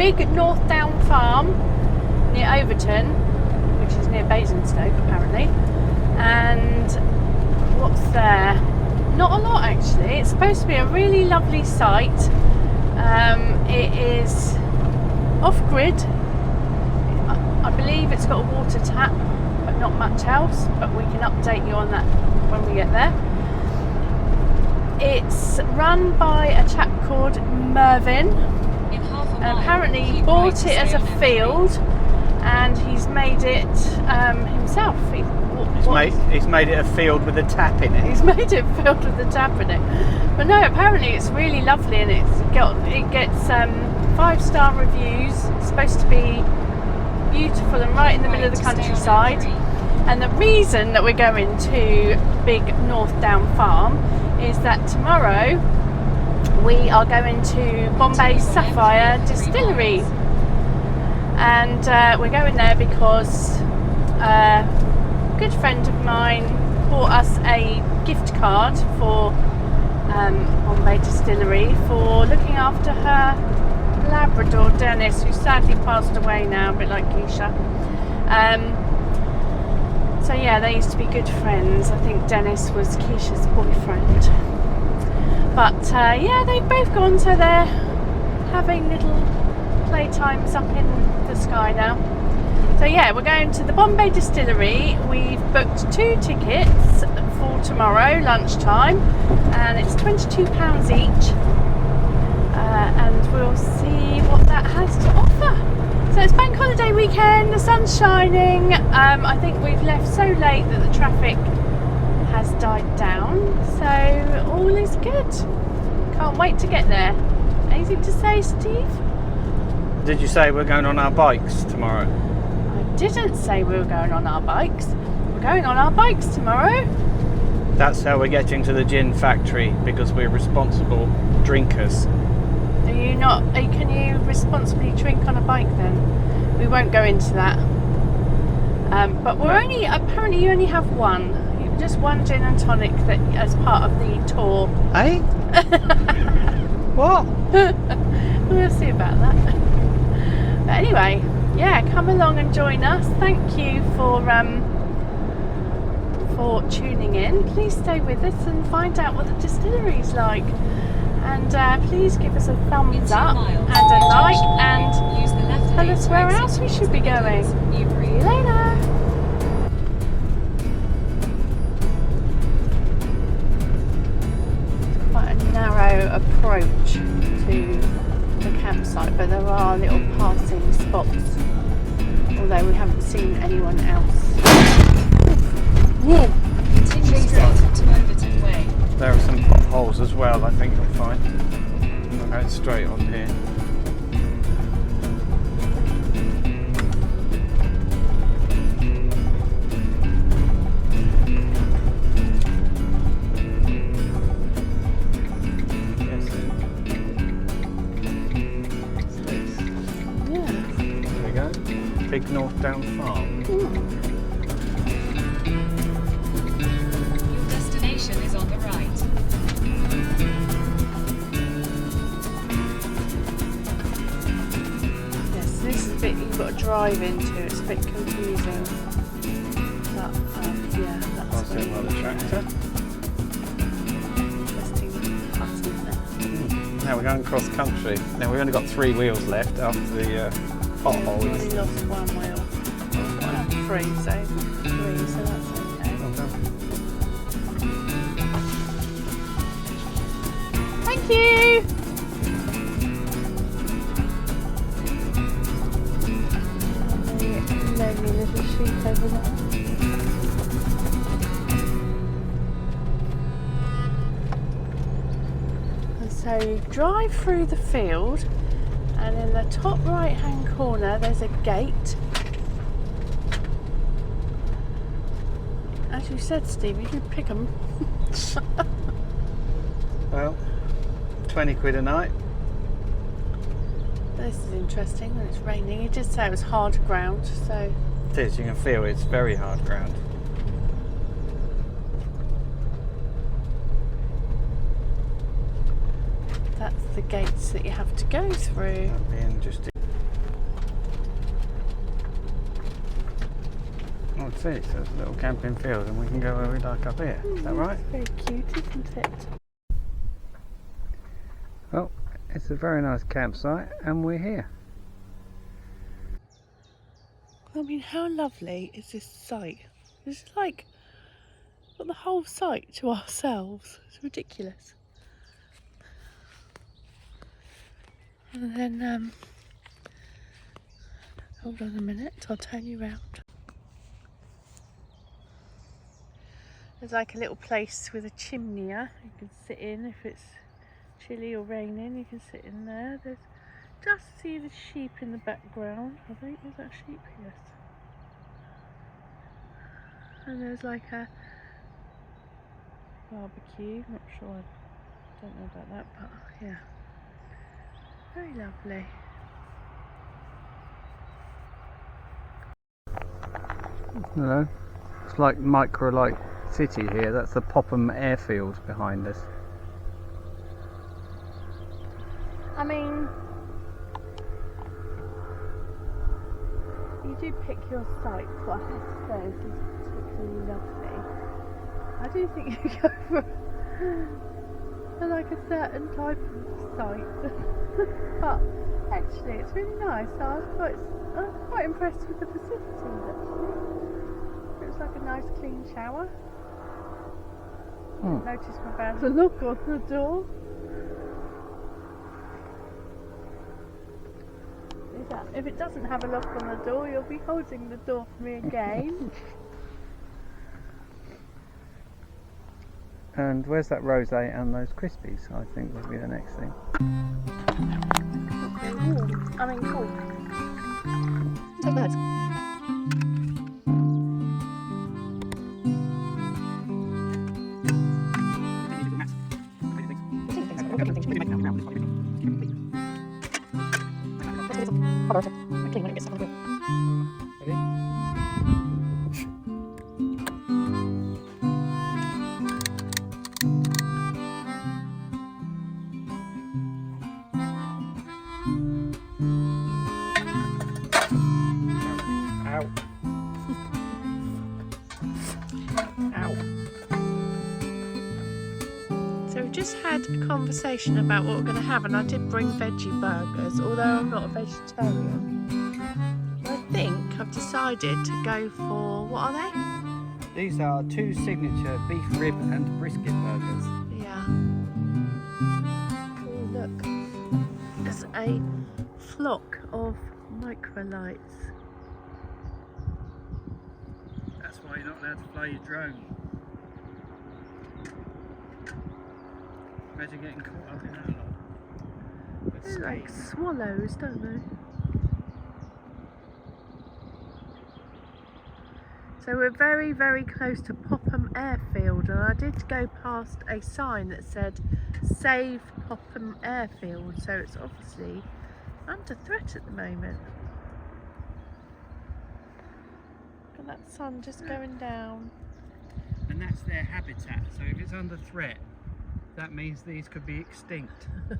Big Northdown Farm near Overton, which is near Basingstoke apparently. And what's there? Not a lot actually. It's supposed to be a really lovely site. It is off-grid. I believe it's got a water tap, but not much else. But we can update you on that when we get there. It's run by a chap called Mervyn. Apparently he bought it as a field and he's made it himself. He's made it a field with a tap in it. He's made it a field with a tap in it. But no, apparently it's really lovely and it gets 5-star reviews. It's supposed to be beautiful and right in the middle of the countryside. And the reason that we're going to Big Northdown Farm is that tomorrow we are going to Bombay Sapphire Distillery, and we're going there because a good friend of mine bought us a gift card for Bombay Distillery for looking after her Labrador Dennis, who sadly passed away now, a bit like Keisha. So yeah, they used to be good friends. I think Dennis was Keisha's boyfriend. But yeah, they've both gone, so they're having little playtimes up in the sky now. So yeah, we're going to the Bombay Distillery. We've booked 2 tickets for tomorrow lunchtime, and it's £22 each. And we'll see what that has to offer. So it's bank holiday weekend, the sun's shining. I think we've left so late that the traffic has died down, so all is good. Can't wait to get there. Anything to say, Steve? Did you say we're going on our bikes tomorrow? I didn't say we were going on our bikes. We're going on our bikes tomorrow. That's how we're getting to the gin factory, because we're responsible drinkers. Are you not? Can you responsibly drink on a bike then? We won't go into that. But we're apparently you only have one. Just one gin and tonic that as part of the tour. Eh? What? We'll see about that. But anyway, yeah, come along and join us. Thank you for tuning in. Please stay with us and find out what the distillery's like. And please give us a thumbs up and a like, and tell us where else we should be going. See you later. It's quite a narrow approach to the campsite, but there are little passing spots, although we haven't seen anyone else. Whoa! Continue straight to Overton Way. There are some potholes as well, I think you'll find. We're going straight on here. Big Northdown Farm. Your destination is on the right. Yes, this is a bit you've got to drive into. It's a bit confusing. But yeah, that's Passing by the tractor. interesting hut, isn't it? Now we're going cross country. Now we've only got 3 wheels left after the potholes. We only lost 1 wheel. I have 3, so 3, so that's okay. Thank you! The lonely little sheep over there. And so you drive through the field, and in the top right hand corner there's a gate. As you said, Steve, you can pick them. Well, 20 quid a night. This is interesting when it's raining. You did say it was hard ground, so It is, you can feel it's very hard ground. that's the gates that you have to go through. That'd be interesting. finished. There's a little camping field and we can go where we like up here. Is that right? Very cute, isn't it? Well, it's a very nice campsite and we're here. I mean, how lovely is this site? It's like got the whole site to ourselves. It's ridiculous. And then, hold on a minute, I'll turn you round. There's like a little place with a chimney you can sit in if it's chilly or raining. You can sit in there. There's just see the sheep in the background. I think is that sheep? Yes. And there's like a barbecue. Not sure. I don't know about that, but yeah, very lovely. Hello. It's like microlite city here. That's the Popham Airfield behind us. I mean, you do pick your sites. What I have to say is particularly lovely. I do think you go for like a certain type of site, but actually it's really nice. I was quite impressed with the facilities actually. It was like a nice clean shower. Notice about the look on the door. If it doesn't have a lock on the door, you'll be holding the door for me again. And where's that rosé and those crispies? I think will be the next thing. I mean, cool. Take birds. So we've just had a conversation about what we're going to have, and I did bring veggie burgers, although I'm not a vegetarian. I think I've decided to go for, what are they? These are two signature beef rib and brisket burgers. Yeah. Oh look, there's a flock of microlites. That's why you're not allowed to fly your drone. Imagine getting caught up in that lot. They're like swallows, don't they? So we're very, very close to Popham Airfield, and I did go past a sign that said "Save Popham Airfield," so it's obviously under threat at the moment. Look at that sun just going down. And that's their habitat, so if it's under threat, that means these could be extinct. They're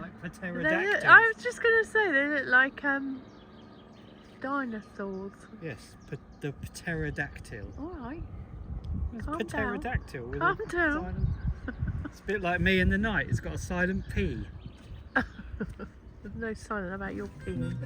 like pterodactyls. I was just going to say, they look like dinosaurs. Yes, the pterodactyl. Alright. It's pterodactyl. With Calm a down. silent... It's a bit like me in the night. It's got a silent P. There's no silent about your peeing.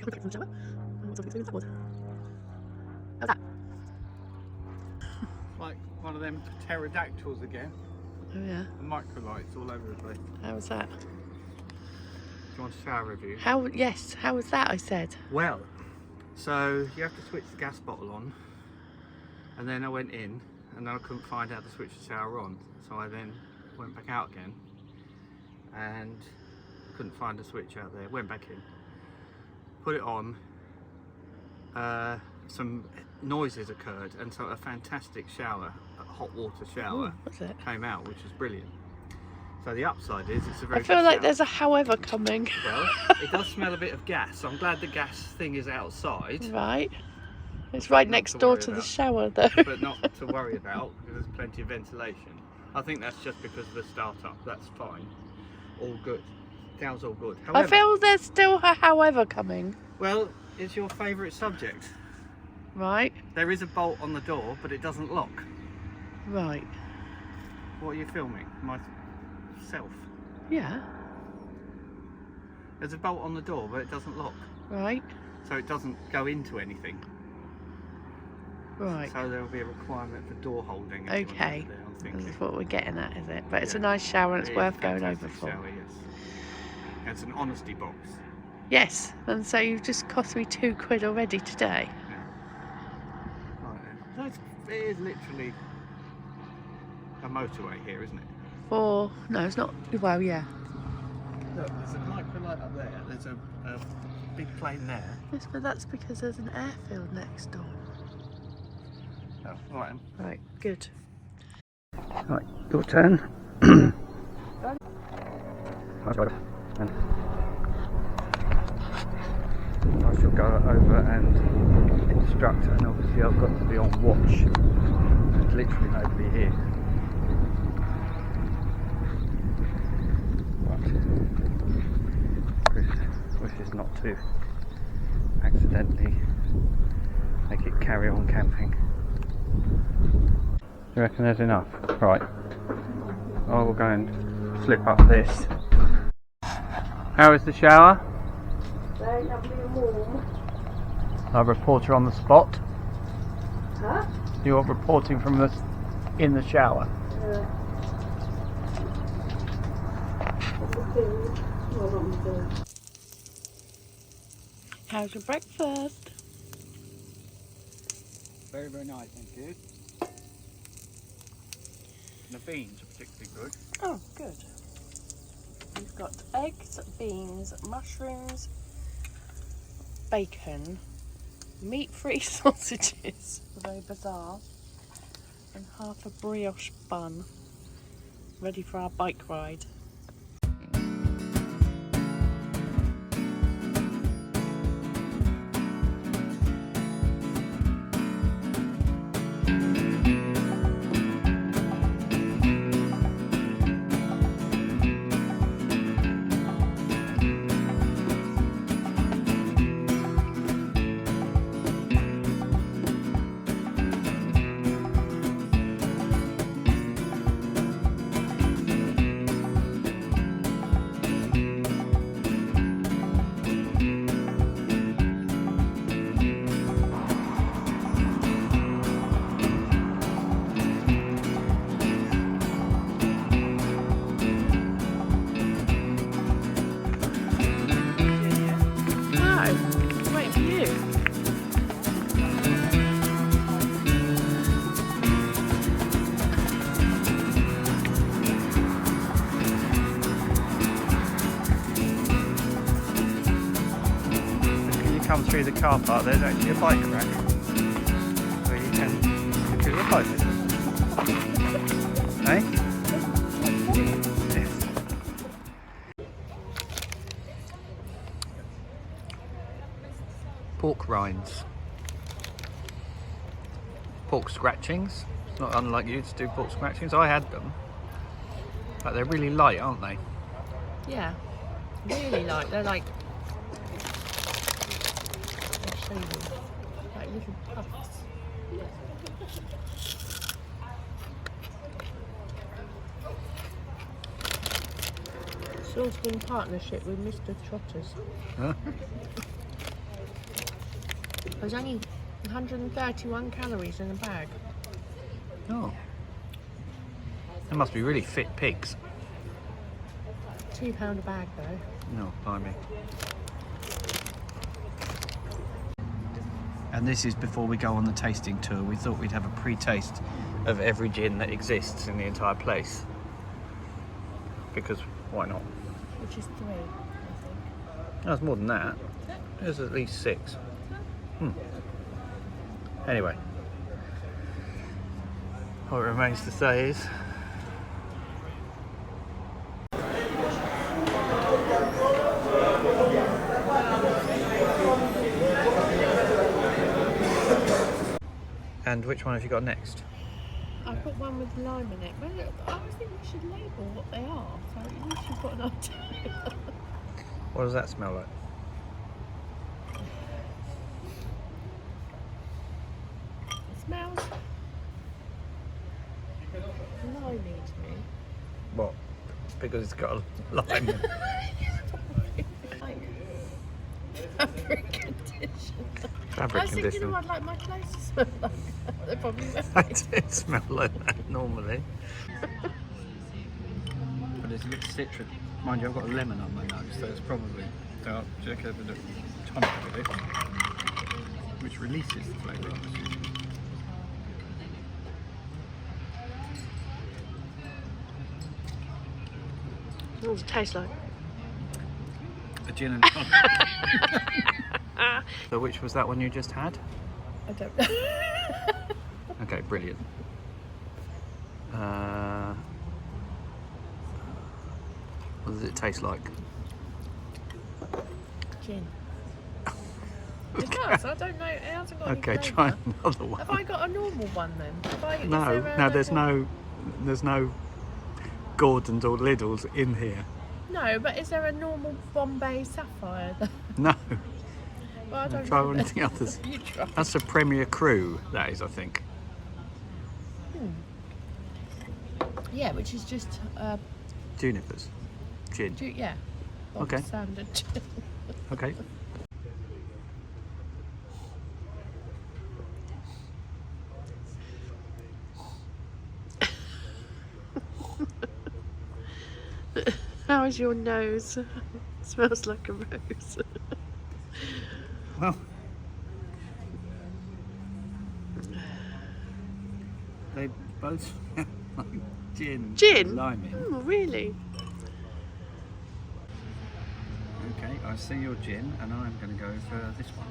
How's that? Like one of them pterodactyls again. Oh yeah. Microlites all over the place. How was that? Do you want a shower review? Yes, how was that, I said? Well, so you have to switch the gas bottle on, and then I went in and then I couldn't find how to switch the shower on, so I then went back out again and couldn't find a switch out there. Went back in, put it on, some noises occurred, and so a fantastic shower, a hot water shower, came out, which was brilliant. So the upside is it's a very I feel good like shower. there's a however coming. Well, it does smell a bit of gas, so I'm glad the gas thing is outside. Right. It's right next door to the shower though. But not to worry about, because there's plenty of ventilation. I think that's just because of the start-up. That's fine. All good. Sounds all good. However, I feel there's still a however coming. well, it's your favourite subject. Right. There is a bolt on the door, but it doesn't lock. Right. What are you filming? Myself. Yeah. There's a bolt on the door, but it doesn't lock. Right. So it doesn't go into anything. Right. So there will be a requirement for door holding. Okay. There, I'm thinking. That's what we're getting at, is it? But it's a Yeah. nice shower and it's It is worth a going over fantastic for. shower, yes. It's an honesty box. Yes. And so you've just cost me £2 already today. Yeah. Right then. It is literally a motorway here, isn't it? No, it's not. Well, yeah. Look, there's a microlight up there. There's a big plane there. Yes, but that's because there's an airfield next door. Oh, right. Right. Good. Right, your turn. I shall go over and instruct, and obviously I've got to be on watch. There's literally nobody here. Chris wishes not to accidentally make it carry on camping. You reckon there's enough? Right. I will go and slip up this. How is the shower? Very lovely and warm. A reporter on the spot. Huh? You're reporting from in the shower. How's your breakfast? Very, very nice, thank you. The beans are particularly good. Oh, good. We've got eggs, beans, mushrooms, bacon, meat-free sausages, very bizarre, and half a brioche bun, ready for our bike ride. Come through the car park, there's actually a bike rack where you can do your bike. Eh? Yes. Pork rinds. Pork scratchings. It's not unlike you to do pork scratchings. I had them. But they're really light, aren't they? Yeah, really light. They're like, I'll show you, like little puffs. Sourced in partnership with Mr. Trotters. Huh? There's only 131 calories in a bag. Oh. They must be really fit pigs. £2 a bag though. No, blimey. And this is before we go on the tasting tour. We thought we'd have a pre-taste of every gin that exists in the entire place. Because why not? Which is 3, I think. That's more than that. There's at least 6. Anyway. All it remains to say is... And which one have you got next? I've got one with lime in it. Well, I think we should label what they are, so at least you've got an idea. What does that smell like? It smells limey to me. What? Because it's got a lime in it. Like fabric conditioner. Fabric I was thinking, conditioner. I'd like my clothes to smell like that. They probably will. I do smell like that normally. But it's a bit citric. Mind you, I've got a lemon on my nose, so it's probably dark check over the tonic of it, which releases the flavour, obviously. What does it taste like? A gin and tonic. So which was that one you just had? I don't know. Okay, brilliant. What does it taste like? Gin. It does, I don't know, it hasn't got Okay, any try flavour. another one. Have I got a normal one then? There's no Gordons or Lidls in here. No, but is there a normal Bombay Sapphire? No. Well, I don't Try know one of then. the others. You try. That's a Premier Cru, that is, I think. Yeah, which is just, Junipers. Gin. yeah. Okay. Standard gin. Okay. How is your nose? Smells like a rose. Well, they both smell like gin. Gin? Lime in. Oh, really? Okay, I see your gin, and I'm going to go for this one.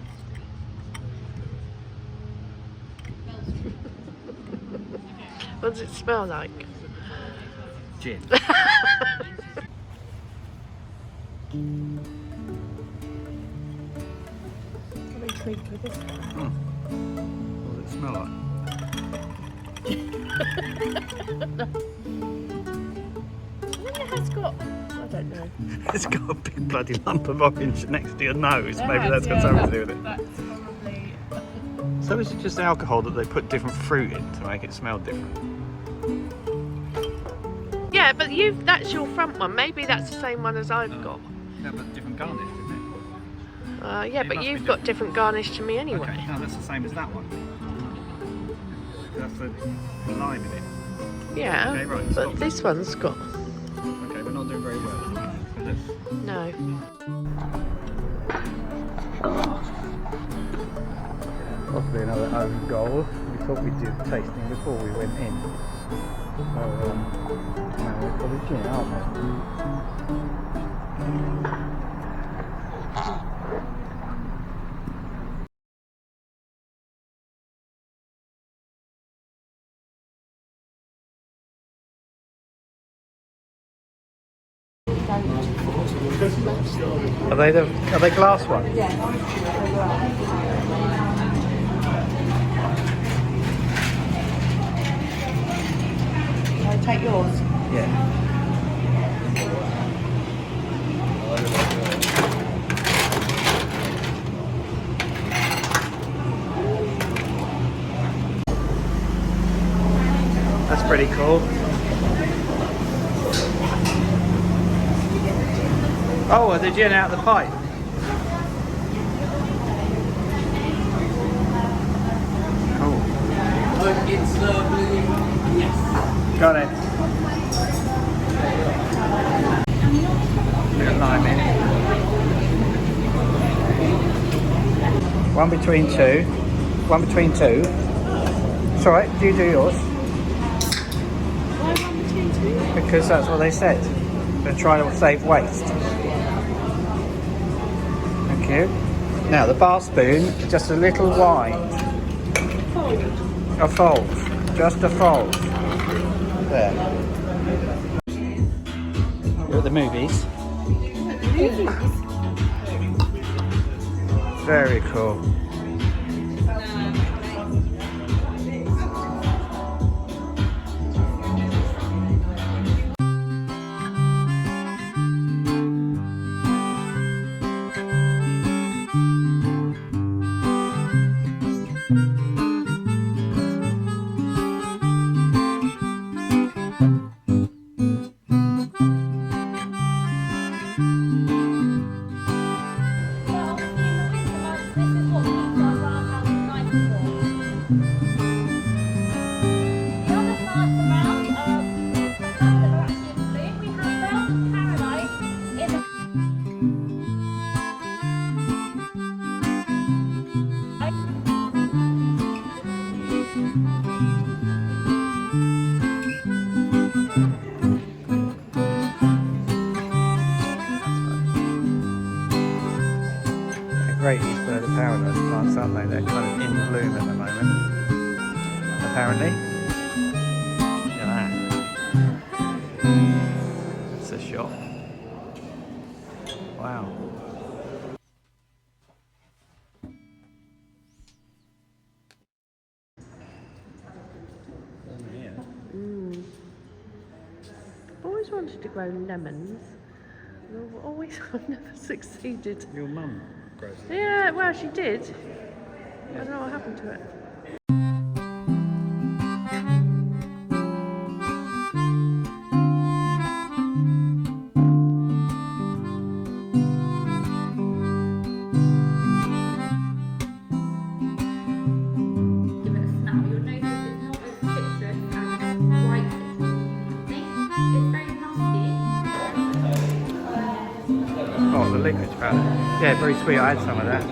What does it smell like? Gin. I'm intrigued with this one. What does it smell like? It has got, I don't know. It's got a big bloody lump of orange next to your nose. Maybe Yes, that's got yeah, something to do with it. That's probably... So is it just alcohol that they put different fruit in to make it smell different? Yeah, but that's your front one. Maybe that's the same one as I've got. Yeah, but different garnish, isn't Yeah, It but must be you've got different garnish to me it? anyway. Okay, no, that's the same as that one. That's the lime in it. Yeah, Okay, right, but stop. this one's got... Okay, we're not doing very well. No. Possibly another own goal. We thought we'd do the tasting before we went in. So, now we're probably gin, aren't we? Are they glass ones? Yeah. Can I take yours? Yeah. That's pretty cool. Oh, the gin out the pipe. Got it. Bit of lime in. One between two. One between two. It's alright, you do yours. Why one between two? Because that's what they said. They're trying to save waste. Thank you. Now the bar spoon, just a little wide. Fold. A fold. Just a fold. There. You're at the movies. Very cool. Great these bird of paradise plants, aren't they? They're kind of in bloom at the moment, apparently. Look at that. That's a shot. Wow. I've always wanted to grow lemons. I've never succeeded. Your mum grows them. Yeah, well, she did. I don't know what happened to it. Give it a smell. You'll notice it's not as citrus and white citrus. It's very musky. Oh, the liquid powder. Yeah, very sweet. I had some of that.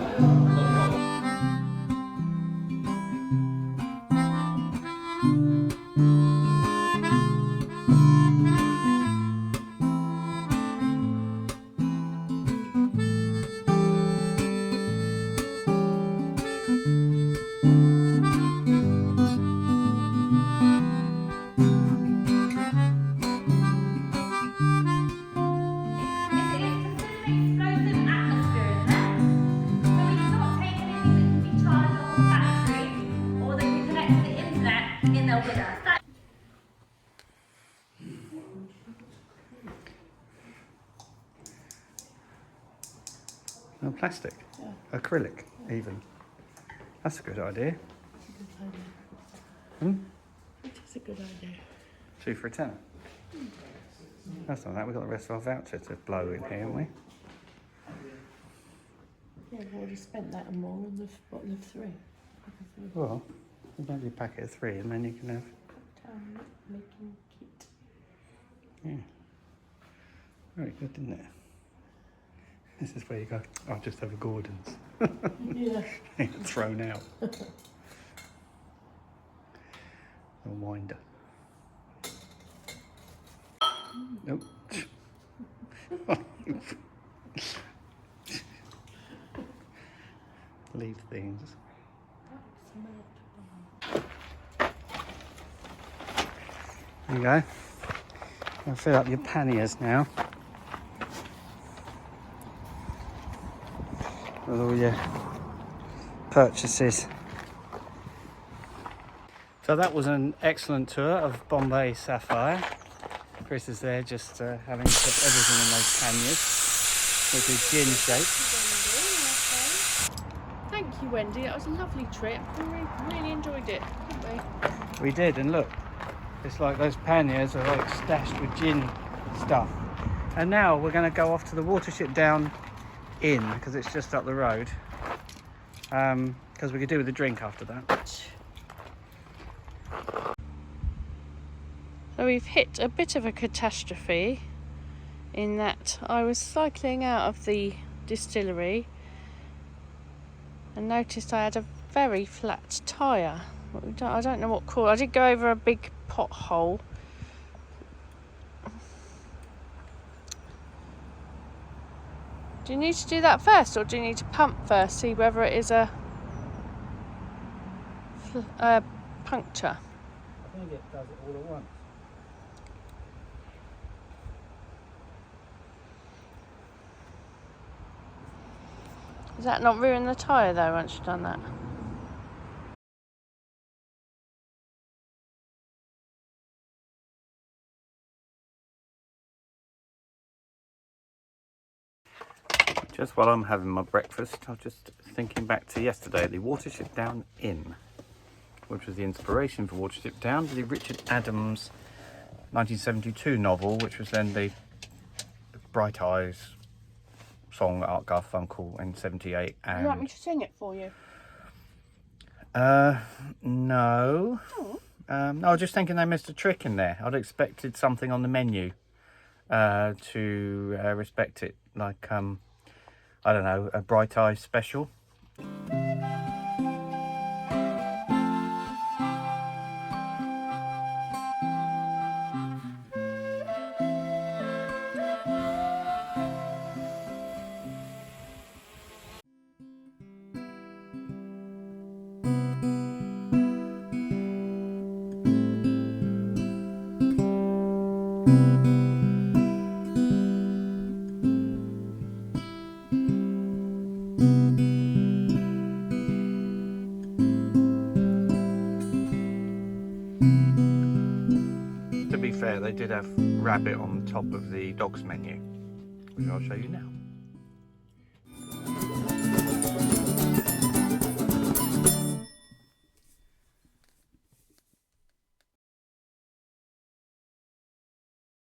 No plastic, acrylic even. That's a good idea. It is a good idea. 2 for a tenner. That's not that. We've got the rest of our voucher to blow in here, haven't we? Yeah, I've already spent that and more on the bottle of 3. Well, we'll maybe a packet of 3 and then you can have. Making kit. Yeah. Very good, didn't it? This is where you go, I'll just have a Gordon's. Yeah. Thrown out. A winder. Nope. Leave things. There you go. I'll fill up your panniers now. With all your purchases. So that was an excellent tour of Bombay Sapphire. Chris is there just having put everything in those panniers with the gin shape. Thank you, Wendy. That was a lovely trip. We really enjoyed it, didn't we? We did, and look, it's like those panniers are like stashed with gin stuff. And now we're going to go off to the watership down in because it's just up the road. Because we could do with a drink after that. So we've hit a bit of a catastrophe in that I was cycling out of the distillery and noticed I had a very flat tyre. I don't know what caused. I did go over a big pothole. Do you need to do that first, or do you need to pump first, see whether it is a puncture? I think it does it all at once. Does that not ruin the tyre though once you've done that? Just while I'm having my breakfast, I was just thinking back to yesterday, the Watership Down Inn, which was the inspiration for Watership Down, the Richard Adams 1972 novel, which was then the Bright Eyes song at Art Garfunkel in 78. And You want me to sing it for you? no. Oh. No, I was just thinking they missed a trick in there. I'd expected something on the menu to respect it, like I don't know, a Bright Eyes special. To be fair, they did have rabbit on the top of the dogs menu, which I'll show you now.